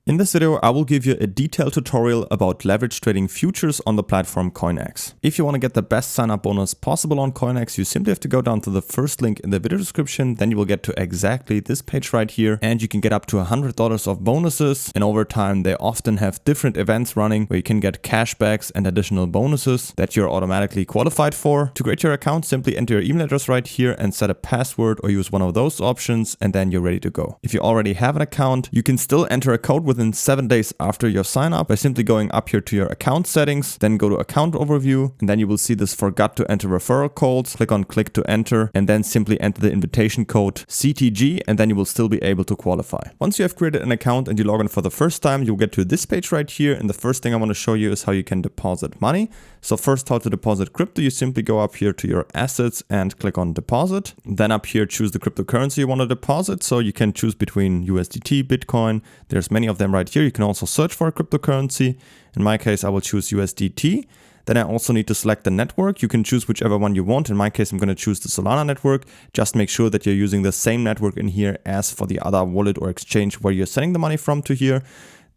In this video, I will give you a detailed tutorial about leverage trading futures on the platform CoinEx. If you want to get the best sign-up bonus possible on CoinEx, you simply have to go down to the first link in the video description, then you will get to exactly this page right here, and you can get up to $100 of bonuses, and over time they often have different events running where you can get cashbacks and additional bonuses that you're automatically qualified for. To create your account, simply enter your email address right here and set a password or use one of those options, and then you're ready to go. If you already have an account, you can still enter a code within 7 days after your sign up by simply going up here to your account settings, then go to account overview, and then you will see this forgot to enter referral codes. Click on click to enter, and then simply enter the invitation code CTG, and then you will still be able to qualify. Once you have created an account and you log in for the first time, you'll get to this page right here, and the first thing I want to show you is how you can deposit money. So first, how to deposit crypto. You simply go up here to your assets and click on deposit. Then up here, choose the cryptocurrency you want to deposit. So you can choose between USDT, Bitcoin. There's many of them right here. You can also search for a cryptocurrency. In my case, I will choose USDT. Then I also need to select the network. You can choose whichever one you want. In my case, I'm going to choose the Solana network. Just make sure that you're using the same network in here as for the other wallet or exchange where you're sending the money from to here.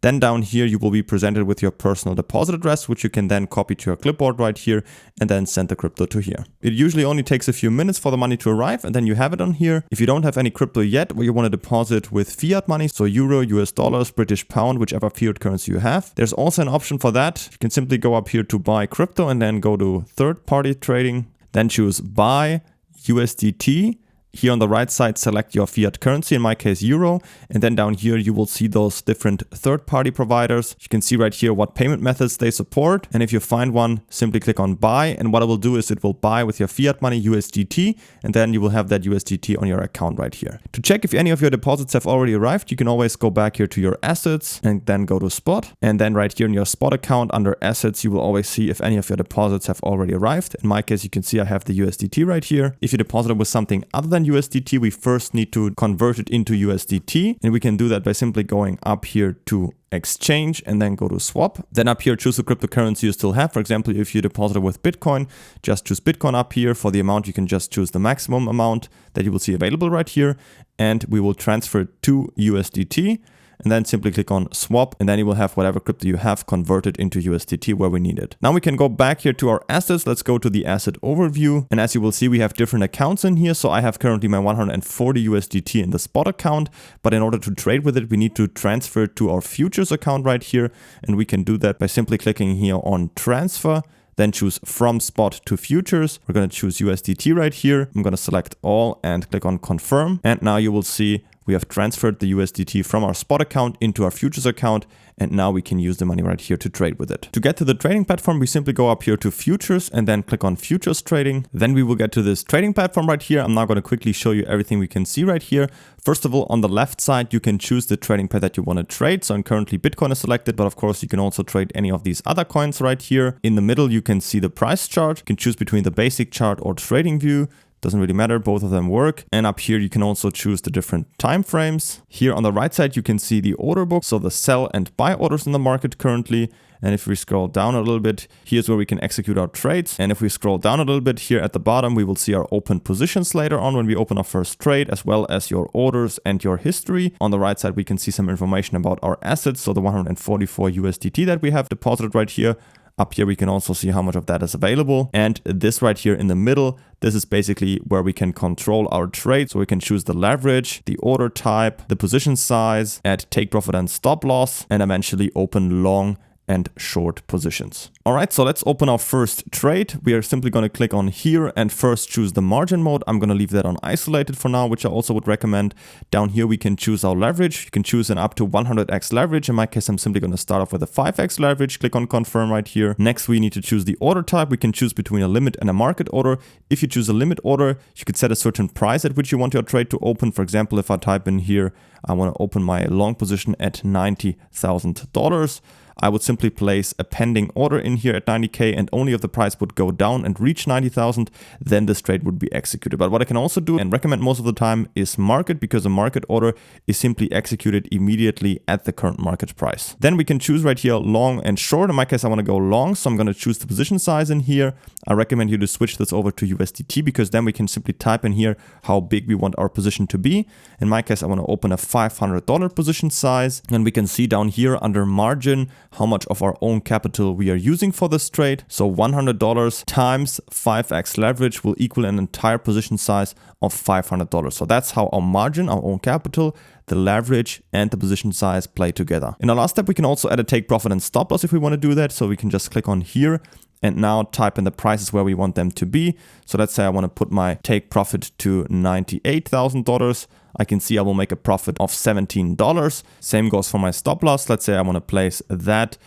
Then down here, you will be presented with your personal deposit address, which you can then copy to your clipboard right here and then send the crypto to here. It usually only takes a few minutes for the money to arrive, and then you have it on here. If you don't have any crypto yet, or you want to deposit with fiat money, so euro, US dollars, British pound, whichever fiat currency you have, there's also an option for that. You can simply go up here to buy crypto and then go to third-party trading, then choose buy USDT. Here on the right side, select your fiat currency, in my case euro, and then down here you will see those different third-party providers. You can see right here what payment methods they support, and if you find one, simply click on buy, and what it will do is it will buy with your fiat money USDT, and then you will have that USDT on your account right here. To check if any of your deposits have already arrived, you can always go back here to your assets and then go to spot, and then right here in your spot account under assets, you will always see if any of your deposits have already arrived. In my case, you can see I have the USDT right here. If you deposited with something other than USDT, we first need to convert it into USDT, and we can do that by simply going up here to exchange and then go to swap. Then up here, choose the cryptocurrency you still have. For example, if you deposited with Bitcoin, just choose Bitcoin up here. For the amount, you can just choose the maximum amount that you will see available right here, and we will transfer it to USDT. And then simply click on swap, and then you will have whatever crypto you have converted into USDT where we need it. Now we can go back here to our assets. Let's go to the asset overview. And as you will see, we have different accounts in here. So I have currently my 140 USDT in the spot account, but in order to trade with it, we need to transfer it to our futures account right here. And we can do that by simply clicking here on transfer. Then choose from spot to futures. We're going to choose USDT right here. I'm going to select all and click on confirm. And now you will see we have transferred the USDT from our spot account into our futures account, and now we can use the money right here to trade with it. To get to the trading platform, we simply go up here to futures and then click on futures trading. Then we will get to this trading platform right here. I'm now going to quickly show you everything we can see right here. First of all, on the left side, you can choose the trading pair that you want to trade. So currently Bitcoin is selected, but of course you can also trade any of these other coins right here. In the middle, you can see the price chart. You can choose between the basic chart or trading view. Doesn't really matter, both of them work. And up here, you can also choose the different time frames. Here on the right side, you can see the order book, so the sell and buy orders in the market currently. And if we scroll down a little bit, here's where we can execute our trades. And if we scroll down a little bit here at the bottom, we will see our open positions later on when we open our first trade, as well as your orders and your history. On the right side, we can see some information about our assets. So the 144 USDT that we have deposited right here. Up here, we can also see how much of that is available. And this right here in the middle, this is basically where we can control our trade. So we can choose the leverage, the order type, the position size, add take profit and stop loss, and eventually open long and short positions. All right, so let's open our first trade. We are simply going to click on here and first choose the margin mode. I'm going to leave that on isolated for now, which I also would recommend. Down here, we can choose our leverage. You can choose an up to 100x leverage. In my case, I'm simply going to start off with a 5x leverage. Click on confirm right here. Next, we need to choose the order type. We can choose between a limit and a market order. If you choose a limit order, you could set a certain price at which you want your trade to open. For example, if I type in here, I want to open my long position at $90,000. I would simply place a pending order in here at 90K, and only if the price would go down and reach 90,000, then this trade would be executed. But what I can also do and recommend most of the time is market, because a market order is simply executed immediately at the current market price. Then we can choose right here long and short. In my case, I want to go long, so I'm going to choose the position size in here. I recommend you to switch this over to USDT, because then we can simply type in here how big we want our position to be. In my case, I want to open a $500 position size. And we can see down here under margin how much of our own capital we are using for this trade. So $100 times 5x leverage will equal an entire position size of $500. So that's how our margin, our own capital, the leverage and the position size play together. In our last step, we can also add a take profit and stop loss if we want to do that. So we can just click on here and now type in the prices where we want them to be. So let's say I want to put my take profit to $98,000. I can see I will make a profit of $17. Same goes for my stop loss. Let's say I want to place that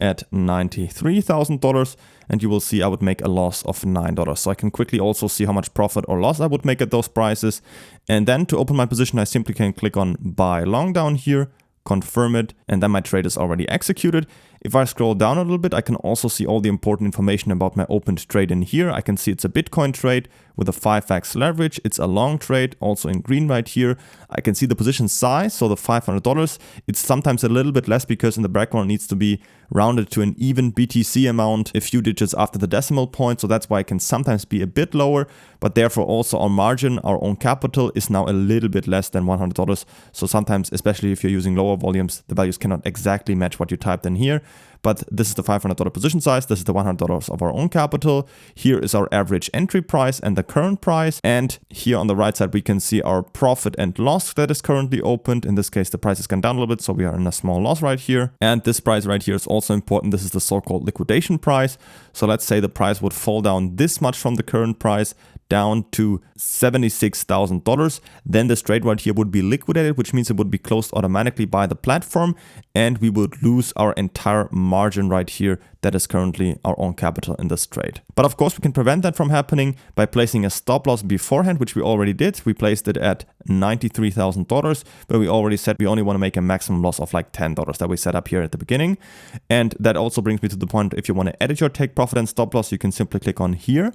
at $93,000, and you will see I would make a loss of $9. So I can quickly also see how much profit or loss I would make at those prices. And then to open my position, I simply can click on buy long down here, confirm it, and then my trade is already executed. If I scroll down a little bit, I can also see all the important information about my opened trade in here. I can see it's a Bitcoin trade with a 5x leverage. It's a long trade, also in green right here. I can see the position size, so the $500. It's sometimes a little bit less because in the background it needs to be rounded to an even BTC amount a few digits after the decimal point. So that's why it can sometimes be a bit lower, but therefore also our margin, our own capital is now a little bit less than $100. So sometimes, especially if you're using lower volumes, the values cannot exactly match what you typed in here. But this is the $500 position size. This is the $100 of our own capital. Here is our average entry price and the current price. And here on the right side, we can see our profit and loss that is currently opened. In this case, the price has gone down a little bit, so we are in a small loss right here. And this price right here is also important. This is the so-called liquidation price. So let's say the price would fall down this much from the current price down to $76,000. Then this trade right here would be liquidated, which means it would be closed automatically by the platform, and we would lose our entire margin right here that is currently our own capital in this trade. But of course, we can prevent that from happening by placing a stop loss beforehand, which we already did. We placed it at $93,000, but we already said we only want to make a maximum loss of like $10 that we set up here at the beginning. And that also brings me to the point, if you want to edit your take profit and stop loss, you can simply click on here.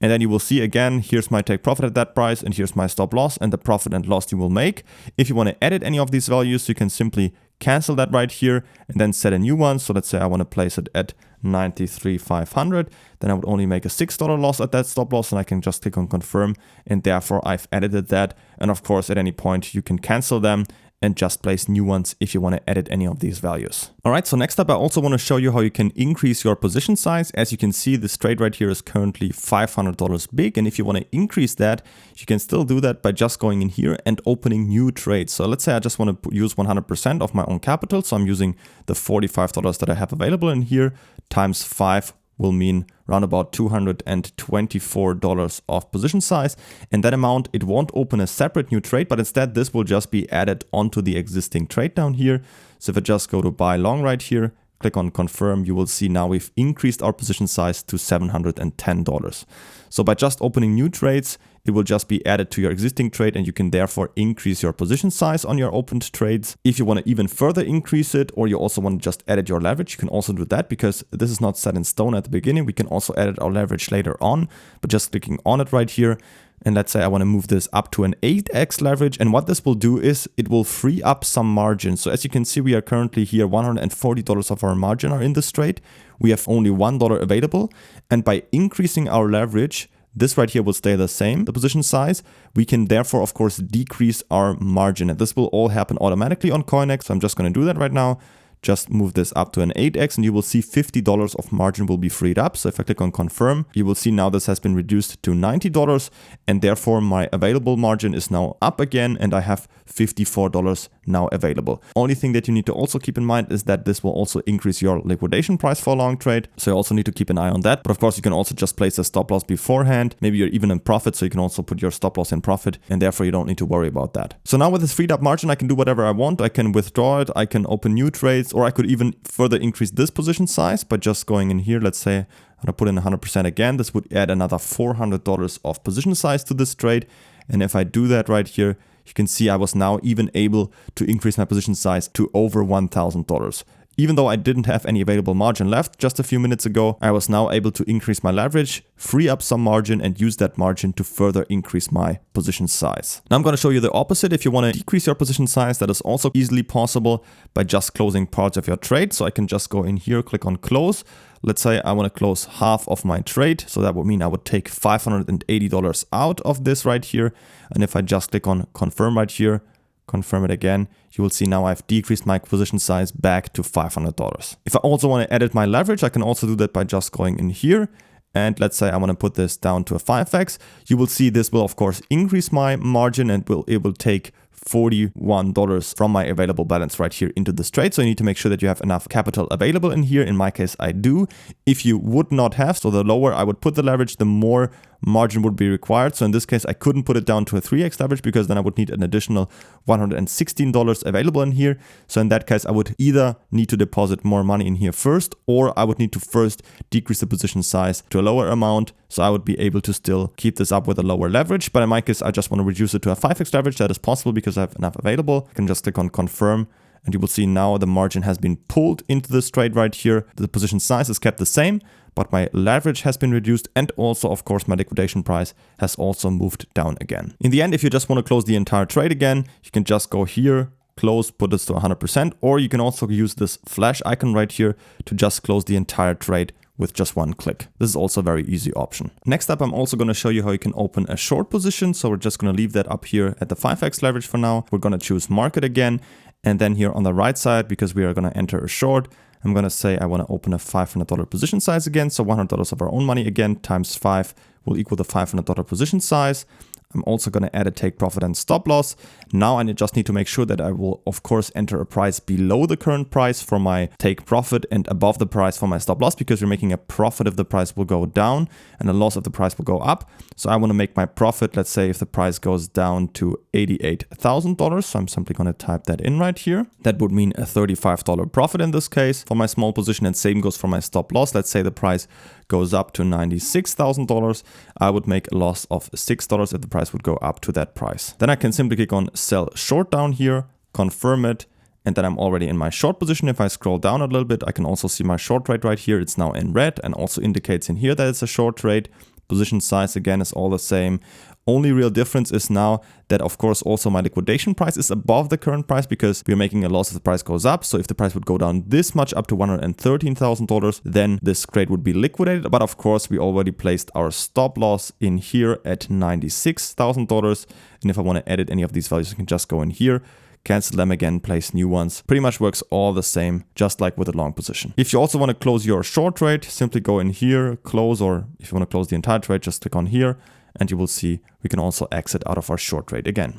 And then you will see again, here's my take profit at that price, and here's my stop loss and the profit and loss you will make. If you want to edit any of these values, you can simply cancel that right here and then set a new one. So let's say I want to place it at 93,500. Then I would only make a $6 loss at that stop loss, and I can just click on confirm, and therefore I've edited that. And of course, at any point you can cancel them and just place new ones if you want to edit any of these values. All right, so next up, I also want to show you how you can increase your position size. As you can see, this trade right here is currently $500 big. And if you want to increase that, you can still do that by just going in here and opening new trades. So let's say I just want to use 100% of my own capital. So I'm using the $45 that I have available in here times 5 will mean around about $224 of position size. And that amount, it won't open a separate new trade, but instead this will just be added onto the existing trade down here. So if I just go to buy long right here, click on confirm, you will see now we've increased our position size to $710. So by just opening new trades, it will just be added to your existing trade, and you can therefore increase your position size on your opened trades. If you want to even further increase it, or you also want to just edit your leverage, you can also do that, because this is not set in stone at the beginning. We can also edit our leverage later on, but just clicking on it right here. And let's say I want to move this up to an 8x leverage. And what this will do is it will free up some margin. So as you can see, we are currently here, $140 of our margin are in this trade. We have only $1 available. And by increasing our leverage, this right here will stay the same, the position size. We can therefore, of course, decrease our margin. And this will all happen automatically on CoinEx. So I'm just going to do that right now. Just move this up to an 8x, and you will see $50 of margin will be freed up. So if I click on confirm, you will see now this has been reduced to $90, and therefore my available margin is now up again, and I have $54 now available. Only thing that you need to also keep in mind is that this will also increase your liquidation price for a long trade. So you also need to keep an eye on that. But of course, you can also just place a stop loss beforehand. Maybe you're even in profit, so you can also put your stop loss in profit, and therefore you don't need to worry about that. So now with this freed up margin, I can do whatever I want. I can withdraw it, I can open new trades, or I could even further increase this position size by just going in here. Let's say I'm gonna put in 100% again. This would add another $400 of position size to this trade. And if I do that right here, you can see I was now even able to increase my position size to over $1,000. Even though I didn't have any available margin left just a few minutes ago, I was now able to increase my leverage, free up some margin, and use that margin to further increase my position size. Now I'm going to show you the opposite. If you want to decrease your position size, that is also easily possible by just closing parts of your trade. So I can just go in here, click on close. Let's say I want to close half of my trade. So that would mean I would take $580 out of this right here. And if I just click on confirm right here, confirm it again, you will see now I've decreased my position size back to $500. If I also want to edit my leverage, I can also do that by just going in here. And let's say I want to put this down to a 5x. You will see this will of course increase my margin and it will take $41 from my available balance right here into this trade. So you need to make sure that you have enough capital available in here. In my case, I do. If you would not have, so the lower I would put the leverage, the more margin would be required. So in this case, I couldn't put it down to a 3x leverage because then I would need an additional $116 available in here. So in that case, I would either need to deposit more money in here first, or I would need to first decrease the position size to a lower amount. So I would be able to still keep this up with a lower leverage. But in my case, I just want to reduce it to a 5x leverage. That is possible because I have enough available. I can just click on confirm. And you will see now the margin has been pulled into this trade right here. The position size is kept the same, but my leverage has been reduced, and also of course my liquidation price has also moved down again. In the end, if you just want to close the entire trade again, you can just go here, close, put this to 100%, or you can also use this flash icon right here to just close the entire trade with just one click. This is also a very easy option. Next up, I'm also going to show you how you can open a short position. So we're just going to leave that up here at the 5x leverage for now. We're going to choose market again. And then here on the right side, because we are going to enter a short, I'm going to say I want to open a $500 position size again. So $100 of our own money again times 5 will equal the $500 position size. I'm also going to add a take profit and stop loss. Now I just need to make sure that I will of course enter a price below the current price for my take profit and above the price for my stop loss, because we're making a profit if the price will go down and a loss if the price will go up. So I want to make my profit, let's say if the price goes down to $88,000. So I'm simply going to type that in right here. That would mean a $35 profit in this case for my small position, and same goes for my stop loss. Let's say the price goes up to $96,000. I would make a loss of $6 if the price would go up to that price. Then I can simply click on sell short down here, confirm it, and then I'm already in my short position. If I scroll down a little bit, I can also see my short trade right here. It's now in red and also indicates in here that it's a short trade. Position size again is all the same. Only real difference is now that of course also my liquidation price is above the current price, because we're making a loss if the price goes up. So if the price would go down this much up to $113,000, then this trade would be liquidated. But of course we already placed our stop loss in here at $96,000. And if I want to edit any of these values, I can just go in here, cancel them again, place new ones. Pretty much works all the same, just like with a long position. If you also want to close your short trade, simply go in here, close, or if you want to close the entire trade, just click on here, and you will see we can also exit out of our short trade again.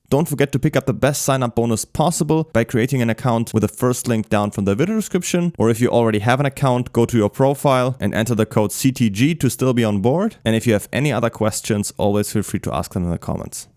Don't forget to pick up the best sign-up bonus possible by creating an account with the first link down from the video description. Or if you already have an account, go to your profile and enter the code CTG to still be on board. And if you have any other questions, always feel free to ask them in the comments.